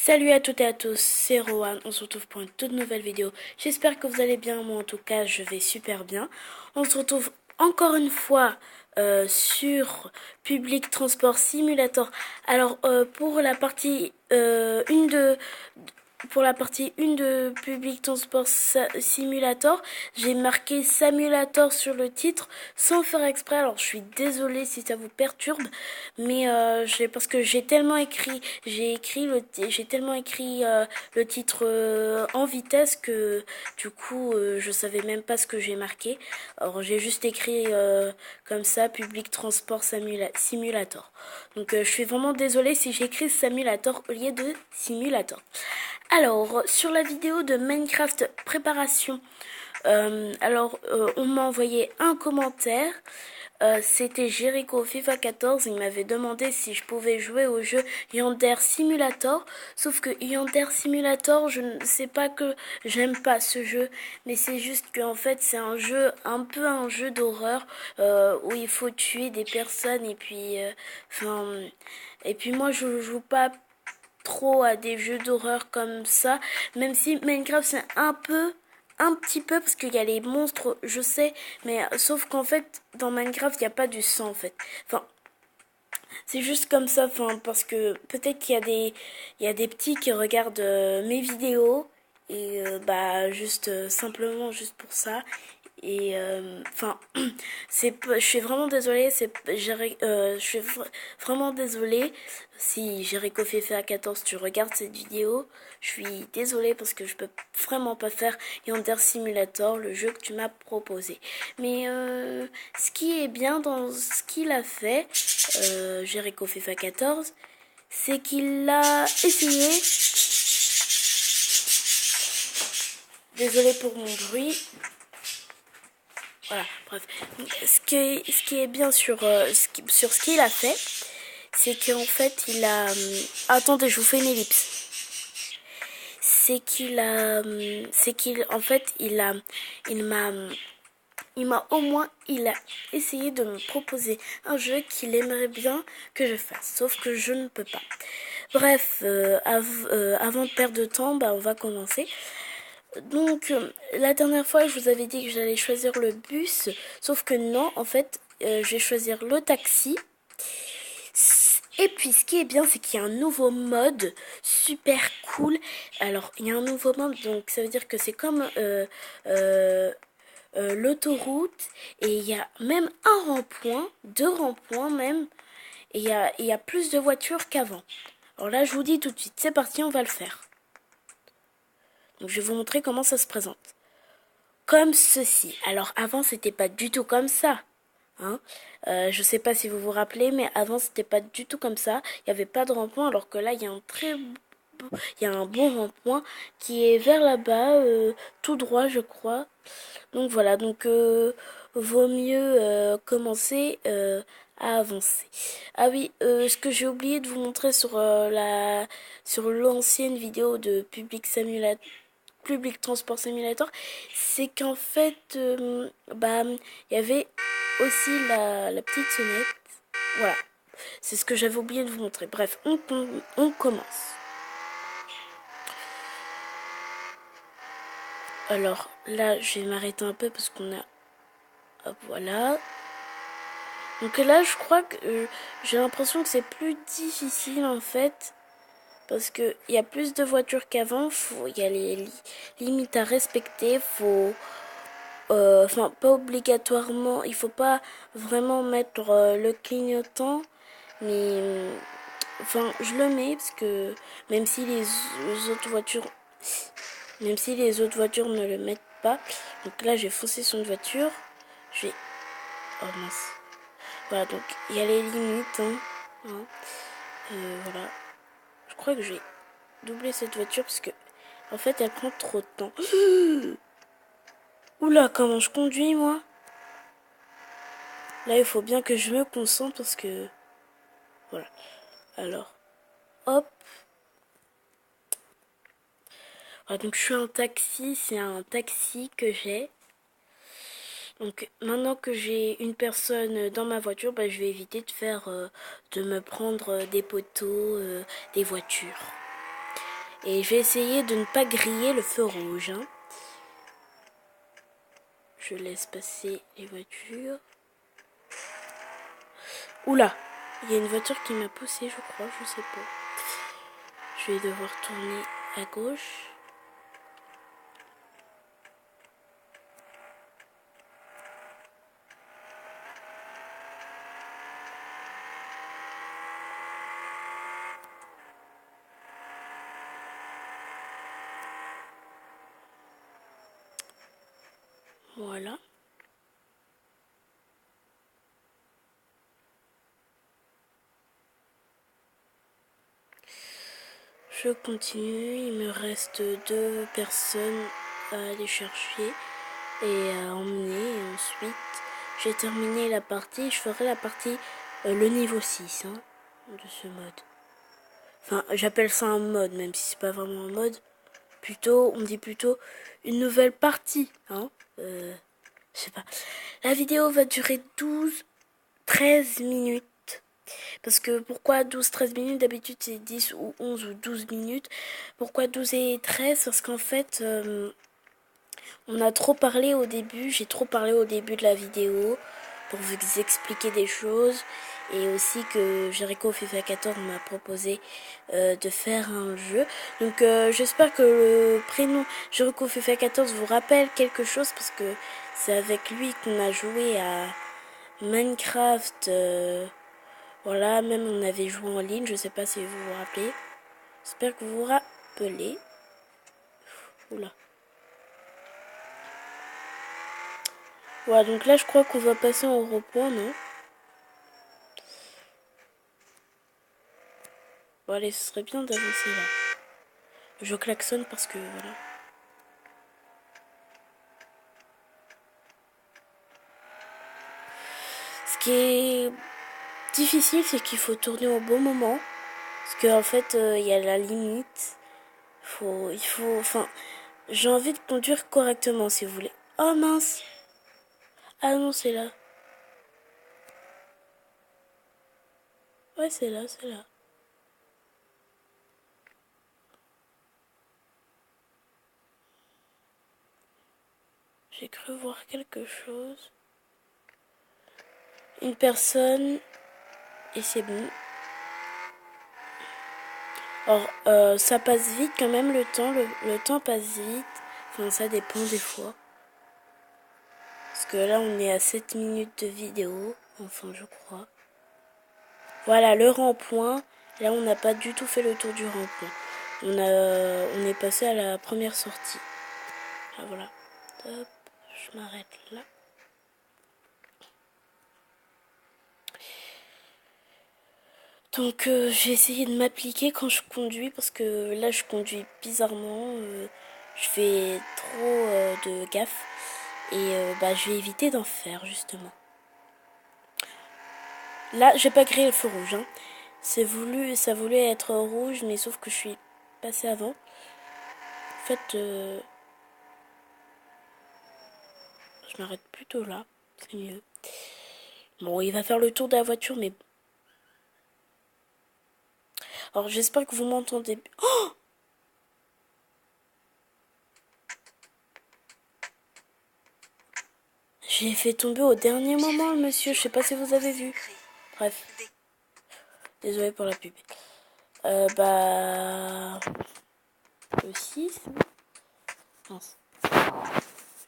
Salut à toutes et à tous, c'est Rowan, on se retrouve pour une toute nouvelle vidéo. J'espère que vous allez bien, moi en tout cas je vais super bien. On se retrouve encore une fois sur Public Transport Simulator. Alors pour la partie 1 de Public Transport Simulator, j'ai marqué Simulator sur le titre sans faire exprès. Alors je suis désolée si ça vous perturbe, mais parce que j'ai tellement écrit le titre en vitesse que du coup je savais même pas ce que j'ai marqué. Alors j'ai juste écrit comme ça Public Transport Simulator. Donc je suis vraiment désolée si j'écris Simulator au lieu de Simulator. Alors, sur la vidéo de Minecraft préparation, on m'a envoyé un commentaire. C'était Jericho FIFA 14. Il m'avait demandé si je pouvais jouer au jeu Yandere Simulator. Sauf que Yandere Simulator, je ne sais pas que j'aime pas ce jeu, mais c'est juste qu'en fait c'est un jeu, un peu un jeu d'horreur où il faut tuer des personnes et puis moi je joue pas trop à des jeux d'horreur comme ça, même si Minecraft c'est un petit peu parce qu'il y a les monstres, je sais, mais sauf qu'en fait dans Minecraft il n'y a pas du sang en fait. Enfin, c'est juste comme ça, enfin parce que peut-être qu'il y a des petits qui regardent mes vidéos et bah juste simplement juste pour ça. Et enfin, je suis vraiment désolée, je suis vraiment désolée si Jericho Fefe à 14 tu regardes cette vidéo. Je suis désolée parce que je peux vraiment pas faire Yandere Simulator, le jeu que tu m'as proposé. Mais ce qui est bien dans ce qu'il a fait, Jericho Fefe 14, c'est qu'il a essayé. Désolée pour mon bruit. Voilà, bref. Ce qui est bien sur ce qu'il a fait, c'est qu'en fait, il a... attendez, je vous fais une ellipse. En fait, il a essayé de me proposer un jeu qu'il aimerait bien que je fasse, sauf que je ne peux pas. Bref, avant de perdre de temps, bah, on va commencer. Donc, la dernière fois, je vous avais dit que j'allais choisir le bus, sauf que non, en fait, je vais choisir le taxi. Et puis, ce qui est bien, c'est qu'il y a un nouveau mode super cool. Alors, il y a un nouveau mode, donc ça veut dire que c'est comme l'autoroute, et il y a même un rond-point, deux ronds-points même, et il y a plus de voitures qu'avant. Alors là, je vous dis tout de suite, c'est parti, on va le faire. Donc, je vais vous montrer comment ça se présente. Comme ceci. Alors avant c'était pas du tout comme ça. Hein. Je sais pas si vous vous rappelez, mais avant c'était pas du tout comme ça. Il y avait pas de rond-point, alors que là il y a un bon rond-point qui est vers là-bas, tout droit je crois. Donc voilà, donc vaut mieux commencer à avancer. Ah oui, ce que j'ai oublié de vous montrer sur l'ancienne vidéo de Public Transport Simulator, c'est qu'en fait, il y avait aussi la petite sonnette. Voilà, c'est ce que j'avais oublié de vous montrer. Bref, on commence. Alors là, je vais m'arrêter un peu parce qu'on a... Hop, voilà. Donc là, je crois que j'ai l'impression que c'est plus difficile en fait. Parce qu'il y a plus de voitures qu'avant, il y a les limites à respecter, enfin pas obligatoirement, il faut pas vraiment mettre le clignotant, mais enfin je le mets parce que même si les autres voitures ne le mettent pas, donc là j'ai foncé sur une voiture, je vais, oh mince, voilà, donc il y a les limites, voilà, je crois que j'ai doublé cette voiture parce que en fait elle prend trop de temps. Oula, comment je conduis moi? Là, il faut bien que je me concentre parce que... Voilà. Alors, hop. Voilà, donc je suis en taxi. C'est un taxi que j'ai. Donc, maintenant que j'ai une personne dans ma voiture, bah, je vais éviter de me prendre des poteaux, des voitures. Et je vais essayer de ne pas griller le feu rouge. Hein. Je laisse passer les voitures. Oula, il y a une voiture qui m'a poussé, je crois, je sais pas. Je vais devoir tourner à gauche. Voilà. Je continue, il me reste 2 personnes à aller chercher et à emmener. Et ensuite, j'ai terminé la partie. Je ferai la partie, le niveau 6 hein, de ce mode. Enfin, j'appelle ça un mode, même si c'est pas vraiment un mode. Plutôt, on dit plutôt une nouvelle partie. Hein. Je sais pas. La vidéo va durer 12-13 minutes. Parce que pourquoi 12-13 minutes? D'habitude c'est 10 ou 11 ou 12 minutes. Pourquoi 12 et 13? Parce qu'en fait, on a trop parlé au début. J'ai trop parlé au début de la vidéo pour vous expliquer des choses. Et aussi que Jericho FIFA 14 m'a proposé de faire un jeu. Donc j'espère que le prénom Jericho FIFA 14 vous rappelle quelque chose. Parce que c'est avec lui qu'on a joué à Minecraft... Voilà, même on avait joué en ligne, je sais pas si vous vous rappelez. J'espère que vous vous rappelez. Oula. Voilà, donc là je crois qu'on va passer en repos, non? Bon allez, ce serait bien d'avancer là. Je klaxonne parce que voilà. Ce qui est difficile, c'est qu'il faut tourner au bon moment. Parce qu'en fait, il y a la limite. Enfin, j'ai envie de conduire correctement si vous voulez. Oh mince! Ah non, c'est là. Ouais, c'est là, c'est là. J'ai cru voir quelque chose. Une personne. Et c'est bon. Alors, ça passe vite quand même le temps. Le temps passe vite. Enfin, ça dépend des fois. Parce que là, on est à 7 minutes de vidéo. Enfin, je crois. Voilà, le rond-point. Là, on n'a pas du tout fait le tour du rond-point. On est passé à la première sortie. Ah, voilà. Hop, je m'arrête là. Donc j'ai essayé de m'appliquer quand je conduis parce que là je conduis bizarrement, je fais trop de gaffe et bah je vais éviter d'en faire justement. Là j'ai pas grillé le feu rouge, hein. Ça voulait être rouge mais sauf que je suis passée avant. En fait je m'arrête plutôt là, c'est mieux. Bon il va faire le tour de la voiture mais... Alors j'espère que vous m'entendez. Oh, j'ai fait tomber au dernier moment le monsieur, je sais pas si vous avez vu. Bref. Désolé pour la pub. Bah... Le 6. Mince.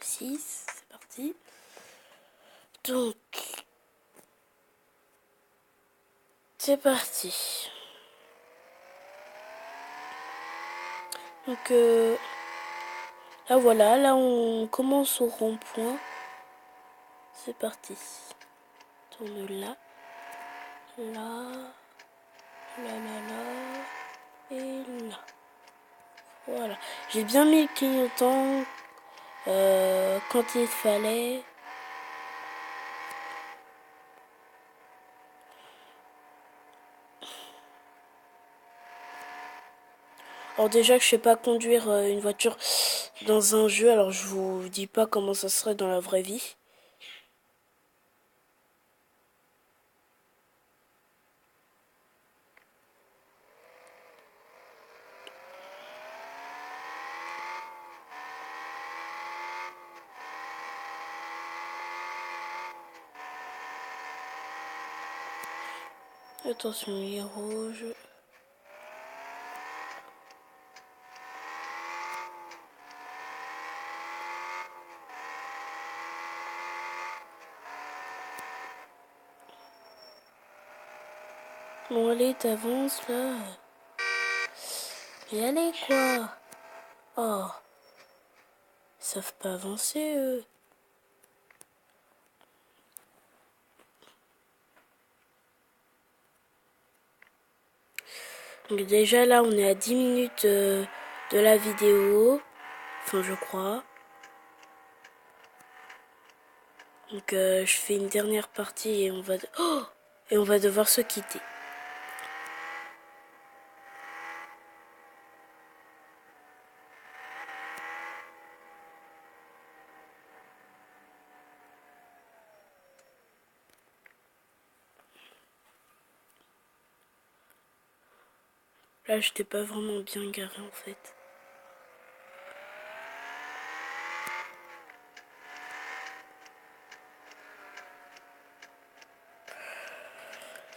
6, c'est parti. Donc... C'est parti. Donc... Là voilà, là on commence au rond-point. C'est parti. Tourne là. Là. Là, là, là. Et là. Voilà. J'ai bien mis le clignotant quand il fallait. Alors déjà que je sais pas conduire une voiture dans un jeu, alors je vous dis pas comment ça serait dans la vraie vie. Attention, il est rouge. Bon, allez, t'avances là. Et allez, quoi. Oh. Ils savent pas avancer, eux. Donc déjà là, on est à 10 minutes de la vidéo. Enfin, je crois. Donc je fais une dernière partie et et on va devoir se quitter. Là, j'étais pas vraiment bien garé en fait.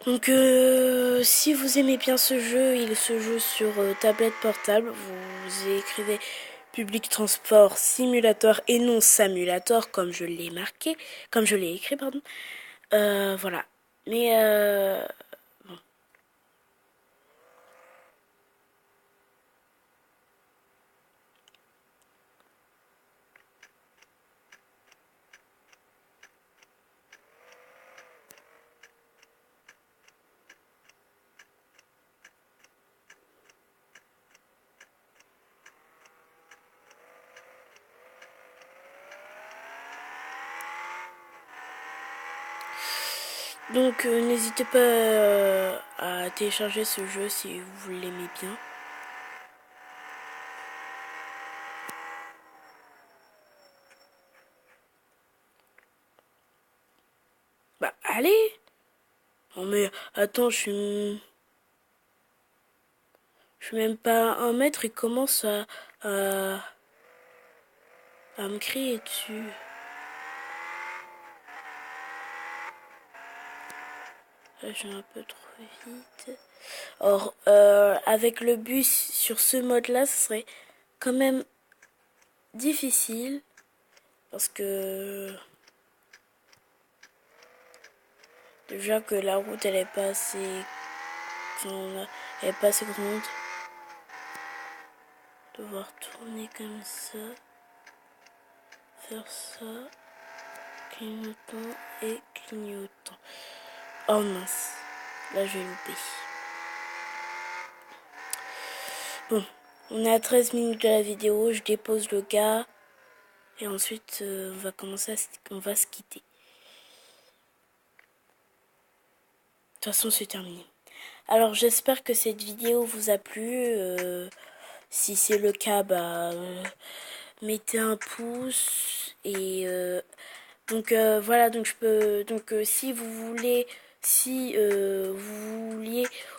Donc si vous aimez bien ce jeu, il se joue sur tablette portable. Vous écrivez Public Transport Simulator et non Simulator comme je l'ai marqué, comme je l'ai écrit, pardon. Voilà. Mais bon. Donc n'hésitez pas à télécharger ce jeu si vous l'aimez bien. Bah allez. Non mais attends, je suis même pas à 1 mètre, il commence à me crier dessus. Là, je vais un peu trop vite. Or, avec le bus sur ce mode-là, ce serait quand même difficile. Parce que déjà que la route, elle est pas assez... Enfin, elle est pas assez grande. Devoir tourner comme ça. Faire ça. Clignotant et clignotant. Oh mince. Là, je vais louper. Bon, on est à 13 minutes de la vidéo. Je dépose le gars. Et ensuite, on va se quitter. De toute façon, c'est terminé. Alors, j'espère que cette vidéo vous a plu. Si c'est le cas, bah, mettez un pouce. Et donc, voilà. Donc, si vous vouliez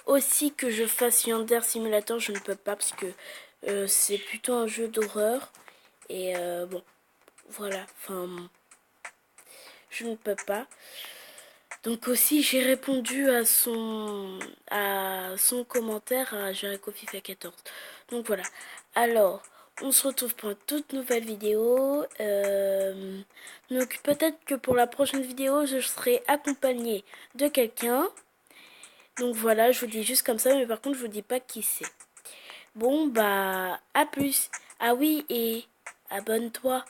aussi que je fasse Yandere Simulator, je ne peux pas parce que c'est plutôt un jeu d'horreur. Et bon, voilà. Enfin, je ne peux pas. Donc aussi j'ai répondu à son commentaire à JerichoFifa14. Donc voilà. Alors, on se retrouve pour une toute nouvelle vidéo. Donc peut-être que pour la prochaine vidéo, je serai accompagnée de quelqu'un. Donc voilà, je vous dis juste comme ça, mais par contre je vous dis pas qui c'est. Bon bah à plus. Ah oui, et abonne-toi.